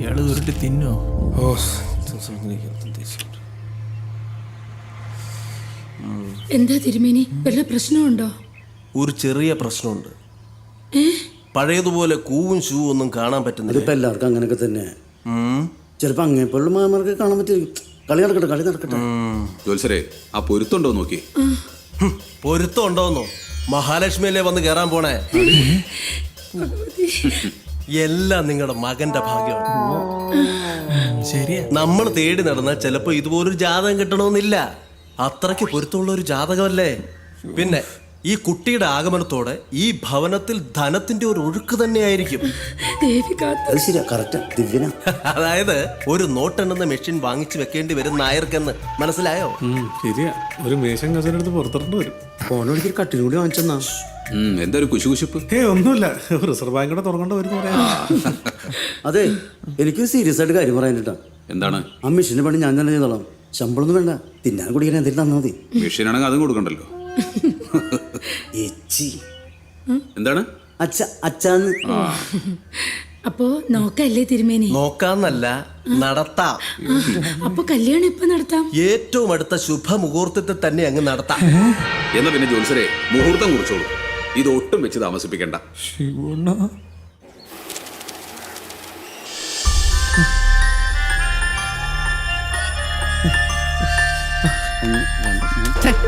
ഇയാള് ഉരുട്ടി തിന്നോ? എന്താ തിരുമേനി, വല്ല പ്രശ്നമുണ്ടോ? ഒരു ചെറിയ പ്രശ്നമുണ്ട്. പഴയതുപോലെ കൂവും ഷൂവും ഒന്നും കാണാൻ പറ്റുന്നില്ല. ഇപ്പൊ എല്ലാവർക്കും അങ്ങനെയൊക്കെ തന്നെ. ചിലപ്പോ അങ്ങനെയുള്ള മാമാർക്ക് കാണാൻ പറ്റും. കളി നടക്കട്ടെ. ജോത്സരെ, ആ പൊരുത്തുണ്ടോ നോക്കി. പൊരുത്തം ഉണ്ടോന്നോ? മഹാലക്ഷ്മിയല്ലേ വന്ന് കേറാൻ പോണേ. എല്ലാം നിങ്ങളുടെ മകന്റെ ഭാഗ്യമാണ്. ശരിയാ. നമ്മൾ തേടി നടന്നാൽ ചിലപ്പോ ഇതുപോലൊരു ജാതകം കിട്ടണമെന്നില്ല. അത്രയ്ക്ക് പൊരുത്തമുള്ള ഒരു ജാതകമല്ലേ. പിന്നെ ഈ കുട്ടിയുടെ ആഗമനത്തോടെ ഈ ഭവനത്തിൽ ധനത്തിന്റെ ഒരു ഒഴുക്ക് തന്നെയായിരിക്കും. അത് ശരിയാ, കറക്റ്റാ, ദിവ്യന. അതായത് ഒരു നോട്ടെണ്ണുന്ന മെഷീൻ വാങ്ങിച്ചു വെക്കേണ്ടി വരും നായർക്കെന്ന് മനസ്സിലായോ? ശരിയാ, ഒരു മേശം കസരെടുത്ത് പുറത്തിട്ട് വരും. ഫോണൊരിക്കൽ കട്ടിലൂടി വാങ്ങിച്ചെന്നാ. എന്താ ഒരു കുശുകുശുപ്പ്? ഒന്നുമില്ല, റിസർവ് ബാങ്ക് തുറക്കേണ്ട വരുന്ന പറയാ. അതെ, എനിക്ക് സീരിയസ് ആയിട്ട് കാര്യം പറയാനിട്ടാ. എന്താണ്? ആ മെഷീന്റെ പണി ഞാൻ തന്നെ ചെയ്തോളാം. ശമ്പളമൊന്നും വേണ്ട, തിന്നാൻ കുടിക്കാൻ എന്തെങ്കിലും തന്നാ മതി. മെഷീനാണെങ്കിൽ അതും കൊടുക്കണ്ടല്ലോ. എന്താണ്? അച്ഛാന്ന്. അപ്പോ നോക്കല്ലേ തിരുമേനി? നോക്കാന്നല്ല, നടത്താം. അപ്പൊ കല്യാണം ഇപ്പൊ നടത്താം? ഏറ്റവും അടുത്ത ശുഭമുഹൂർത്തത്തിൽ തന്നെ അങ്ങ് നടത്താം. എന്നാ പിന്നെ ജോത്സരെ, മുഹൂർത്തം കുറിച്ചോളൂ. ഇത് ഒട്ടും വെച്ച് താമസിപ്പിക്കണ്ട.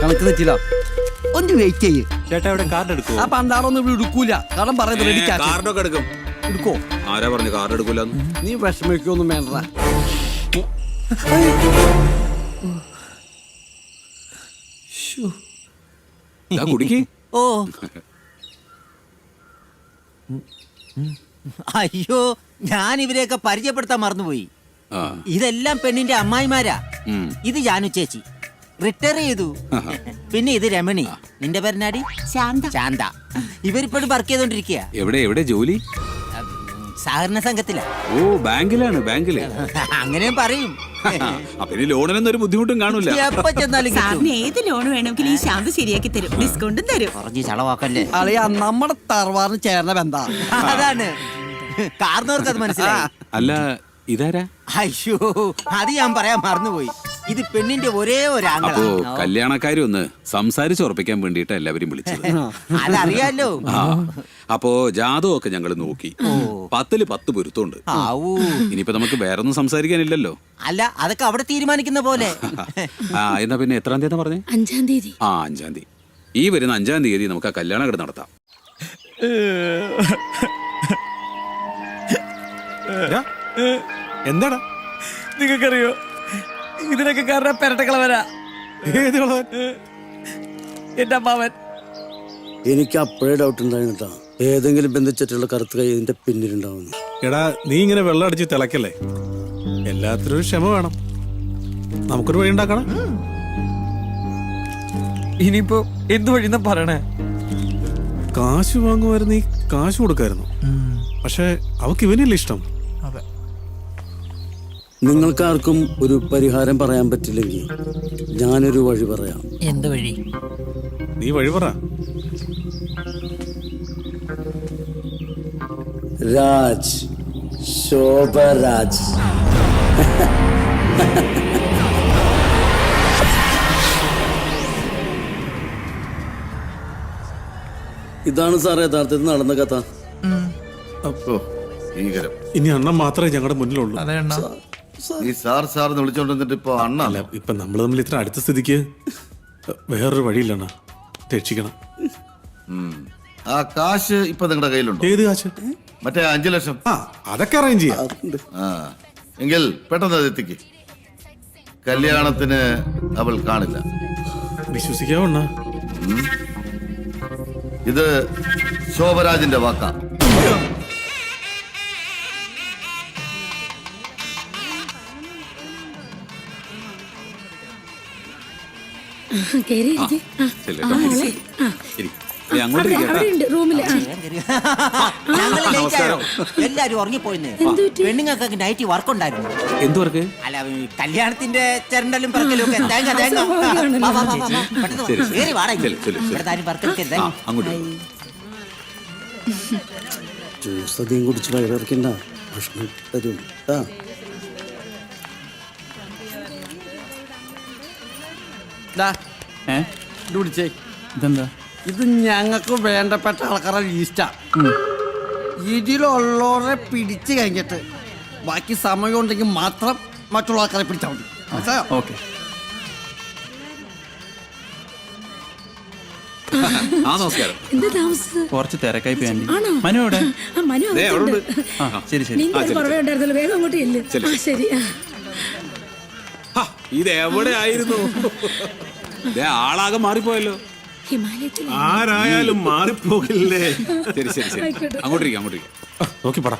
കണക്ക് തെറ്റില്ല, ഒന്ന് വെയിറ്റ് ചെയ്യ്. ചേട്ടാ ഇവിടെ കാർഡ് എടുക്കോ? ആ പണ്ടാറൊന്നും ഇവിടെ എടുക്കൂല. കടം പറയുന്നത് കാർഡൊക്കെ എടുക്കും. എടുക്കോ? ആരാ പറഞ്ഞു കാർഡ് എടുക്കൂലെന്ന്? നീ വിഷമിക്കൊന്നും വേണ്ട. കുടിക്ക്. ഓ അയ്യോ, ഞാൻ ഇവരെയൊക്കെ പരിചയപ്പെടുത്താൻ മറന്നുപോയി. ഇതെല്ലാം പെണ്ണിന്റെ അമ്മായിമാരാ. ഇത് ജാനു ചേച്ചി, റിട്ടയർ ചെയ്തു. പിന്നെ ഇത് രമണി. നിന്റെ പേരനാടി? ശാന്ത. ഇവരിപ്പോഴും വർക്ക് ചെയ്തോണ്ടിരിക്കുക. എവിടെ ജോലി? സഹകരണ സംഘത്തിലാ. ഓ, ബാങ്കിലാണ്. അങ്ങനെയും പറയും. പിന്നെ ലോണിനൊന്നും ഒരു ബുദ്ധിമുട്ടും കാണൂല. എപ്പോ ചെന്നാലും സാറിന് ഏത് ലോൺ വേണമെങ്കിലും ഈ ശാന്ത ശരിയാക്കി തരും, ഡിസ്കൗണ്ടും തരും. പറഞ്ഞു ചളവാക്കല്ലേ. അളിയാ, നമ്മുടെ തറവാറിന് ചേർന്ന ബന്ധാ. അതാണ് കാരണവർക്ക് അത് മനസ്സിലായി. അല്ല, ഇതാരാ? അയ്യോ, അത് ഞാൻ പറയാൻ മറന്നുപോയി. ഇത് പെണ്ണിന്റെ ഒരേ ഒരു ആങ്ങളാ. അപ്പോ കല്യാണക്കാരി ഒന്ന് സംസാരിച്ചുറപ്പിക്കാൻ വേണ്ടിട്ട് എല്ലാവരും വിളിച്ചത്. അതറിയാലോ. അപ്പോ ജാതകമൊക്കെ ഞങ്ങൾ നോക്കി. 10 പൊരുത്തമുണ്ട്. ഇനിയിപ്പോ നമുക്ക് വേറൊന്നും സംസാരിക്കാനില്ലല്ലോ. അല്ല, അതൊക്കെ അവിടെ തീരുമാനിക്കുന്ന പോലെ. എന്നാ പിന്നെ എത്രാം തീയതി പറഞ്ഞേ? 5-ാം തീയതി. 5-ാം തീയതി. ഈ വരുന്ന 5-ാം തീയതി നമുക്ക് ആ കല്യാണം ഇവിടെ നടത്താം. എന്താടാ? നിങ്ങൾക്കറിയോ, ഇതിനൊക്കെ കാരണം പെരട്ടക്കളവനാ. എന്റെ അമ്മാവൻ. എനിക്ക് അപ്പോഴേ ഡൗട്ട് ഉണ്ടായിരുന്നിട്ടാ, ഏതെങ്കിലും ബന്ധിച്ചിട്ടുള്ള കറുത്ത കൈ ഇതിന്റെ പിന്നിലുണ്ടാവുന്നു. എടാ, നീ ഇങ്ങനെ വെള്ളം അടിച്ച് തിളക്കല്ലേ. എല്ലാത്തിനും ഒരു ക്ഷമ വേണം. നമുക്കൊരു വഴി ഉണ്ടാക്കണം. ഇനിയിപ്പോ എന്ത് വഴിന്നാ പറയണേ? കാശ് വാങ്ങുമായിരുന്നു, ഈ കാശ് കൊടുക്കായിരുന്നു. പക്ഷെ അവക്ക് ഇവനല്ലേ ഇഷ്ടം. നിങ്ങൾക്കാർക്കും ഒരു പരിഹാരം പറയാൻ പറ്റില്ലെങ്കിൽ ഞാനൊരു വഴി പറയാം. എന്ത് വഴി? നീ വഴി പറ. രാജ്, ശോഭരാജ്. ഇതാണ് സാർ യഥാർത്ഥത്തിൽ നടന്ന കഥ. ഇനി അണ്ണൻ മാത്രമേ ഞങ്ങളുടെ മുന്നിലുള്ളൂ. ഈ സാർ വിളിച്ചോണ്ടിട്ട് ഇപ്പൊ അണ്ണല്ല. ഇപ്പൊ നമ്മൾ തമ്മിൽ ഇത്ര അടുത്ത സ്ഥിതിക്ക് വേറൊരു വഴിയില്ലണ്ണ. രക്ഷിക്കണം. ആ കാശ് ഇപ്പൊ നിങ്ങളുടെ കയ്യിലുണ്ടോ? ഏത് കാശ്? മറ്റേ 5 ലക്ഷം. അതൊക്കെ അറേഞ്ച് ചെയ്യാം. എങ്കിൽ പെട്ടെന്ന് അത് എത്തിക്ക്. കല്യാണത്തിന് അവൾ കാണില്ല. വിശ്വസിക്കാവണ്ണ. ഇത് ശോഭരാജിന്റെ വാക്കാ. എല്ലാരും ഉറങ്ങിപ്പോയിന്ന്. പെണ്ണുങ്ങൾക്ക് നൈറ്റ് വർക്ക് ഉണ്ടായിരുന്നു. എന്ത് വർക്ക്? അല്ല, കല്യാണത്തിന്റെ ചെരണ്ടലും പറക്കലും ഒക്കെ. ജ്യൂസ് അധികം കുടിച്ച് വയറിറക്കണ്ട. ഭക്ഷണം തരും ആ ഇതെന്താ? ഇത് ഞങ്ങൾക്ക് വേണ്ടപ്പെട്ട ആൾക്കാരുടെ ലീസ്റ്റാ. ഇതിലുള്ളവരെ പിടിച്ചു കഴിഞ്ഞിട്ട് ബാക്കി സമയം ഉണ്ടെങ്കിൽ മാത്രം മറ്റുള്ള ആൾക്കാരെ പിടിച്ചാൽ മതി. മനസ്സിലായോ? ഓക്കെ. ആ നമസ്കാരം. എന്താ താമസിച്ചത്? കുറച്ച് തിരക്കായി പോയി ആന്റി. ആണോ? മനു എവിടെ? ആ, മനു ദേ, അവിടെ ഉണ്ട്. അകത്തുണ്ട്. ആ ശരി ശരി. നിന്റെ കുറവേ ഉണ്ടായിരുന്നല്ലോ, വേഗം അങ്ങോട്ട് ഇല്ല. ആ ശരി. ആ. ഹ, ഇത് എവിടെ ആയിരുന്നു? ദേ, ആളാകെ മാറിപ്പോയല്ലോ. ഹിമാലയത്തിൽ ആരായാലും മാറിപ്പോകില്ലേ? ശരി ശരി ശരി, അങ്ങോട്ടിരിക്കാം അങ്ങോട്ടിരിക്കാം. നോക്കി പടാ.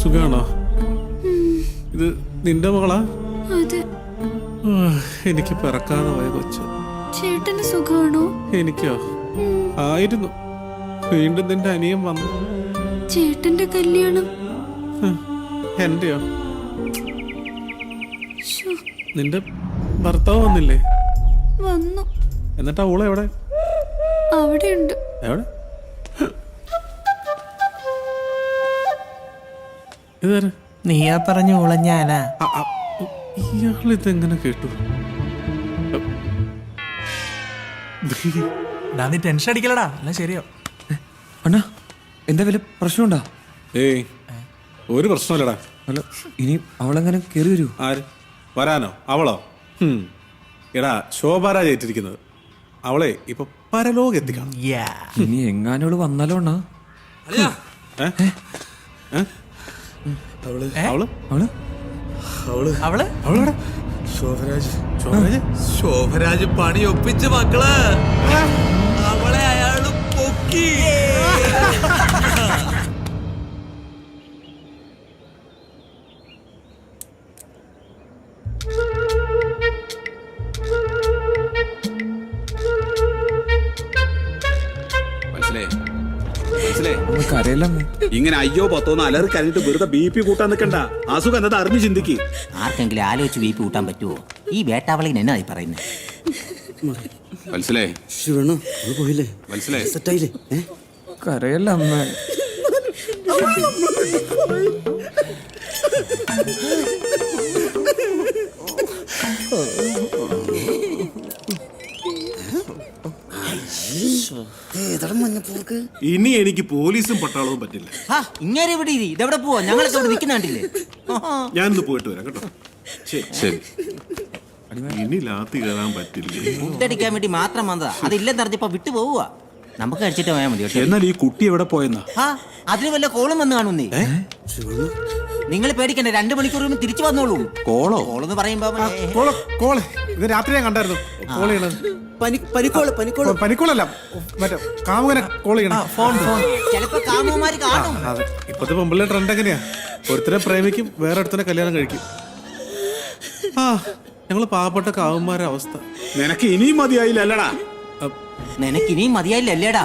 സുഖാണോ? ഇത് നിന്റെ മകളാ? അതെ. ആ, എനിക്ക് പിറക്കാതെ പോയ കൊച്ചു. ചേട്ടന് സുഖമാണോ? എനിക്കോ? ആയിരുന്നു. വീണ്ടും നിന്റെ അനിയൻ വന്നു. ചേട്ടന്റെ കല്യാണം എന്റെയോ? നിന്റെ ഭർത്താവ് വന്നില്ലേ? വന്നു. എന്നിട്ടാ ഊള എവിടെ? അവിടെയുണ്ട്. എവിടെ? ഇതാര്? നീയാ പറഞ്ഞു ഉളഞ്ഞാനാ. ഇയാൾ ഇതെങ്ങനെ കേട്ടു? നീ ടെൻഷൻ അടിക്കലടാ, എല്ലാം ശരിയോ? അണ്ണാ എന്താ വല്ല പ്രശ്നമുണ്ടാ? ഏയ് ഒരു പ്രശ്നമില്ലടാ. അല്ല ഇനി അവളെങ്ങനെ കയറി വരൂ? ആര് വരാനോ? അവളോ? എടാ ശോഭാരാജ് ഏറ്റിരിക്കുന്നത്. അവളെ ഇപ്പൊ പരലോകം എത്തിക്കണം. ഇനി എങ്ങാനോള് വന്നാലോ അണ്ണാ? അവള് അവള് അവള് അവളോടെ ശോഭരാജ് പണി ഒപ്പിച്ച് മക്കള്. അവളെ അയാള് പൊക്കി. മനസ്സിലേ മനസ്സിലേ, കരയില്ലമ്മേ. ഇങ്ങനെ അയ്യോ പത്തോന്ന് അലറി കഴിഞ്ഞിട്ട് വെറുതെ BP കൂട്ടാൻ നിൽക്കണ്ട. അസുഖം എന്നത് അറിഞ്ഞ് ചിന്തിക്ക്. ആർക്കെങ്കിലും ആലോചിച്ച് വീപ്പി കൂട്ടാൻ പറ്റുമോ? ഈ വേട്ടാവളിന് എന്നായി പറയുന്നത്? മനസ്സിലേ ശിവണോ? അത് പോയില്ലേ? മനസ്സിലേ സെറ്റായില്ലേ? കരയല്ല അമ്മ. ഇനി എനിക്ക് പോലീസും പട്ടാളവും പറ്റില്ല. ഇങ്ങനെ ഇവിടെ ഇതെവിടെ പോവാ? ഞങ്ങളൊക്കെ ഇവിടെ നിൽക്കുന്ന കണ്ടില്ലേ? ഞാനിന്ന് പോയിട്ട് വരാം കേട്ടോ. ശരി. ഇനി ലാത്തി കയറാൻ പറ്റില്ല. ഫുഡടിക്കാൻ വേണ്ടി മാത്രം വന്നതാ. അതില്ലെന്നറിഞ്ഞപ്പോ വിട്ടു പോവുക. നമുക്ക് കഴിച്ചിട്ട് പോയാൽ മതി. എന്നാൽ ഈ കുട്ടി എവിടെ പോയെന്നാ? അതിന് വല്ല കോളും വന്ന് കാണുന്നേ. നിങ്ങൾ പേടിക്കണ്ട, 2 മണിക്കൂർ തിരിച്ചു വന്നോളൂ. കോളോ? കോളെന്ന് പറയുമ്പോ കോള് ഇത് രാത്രി ഞാൻ കണ്ടായിരുന്നു. കോൾ ചെയ്യണത് പനിക്കോളല്ല, മറ്റേ കാമുകനെ കോൾ ചെയ്യണം. ചിലപ്പോ കാമുമാര് കാണും. അതെ, ഇപ്പത്തെ പെമ്പിള്ള ട്രെൻഡ് എങ്ങനെയാ? ഒരുത്തനെ പ്രേമിക്കും, വേറെ ഒരുത്തനെ കല്യാണം കഴിക്കും. ഞങ്ങള് പാവപ്പെട്ട കാവുമാരുടെ അവസ്ഥ. നിനക്ക് ഇനിയും മതിയായില്ലല്ലടാ. നിനക്ക് ഇനിയും മതിയായില്ലല്ലേടാ?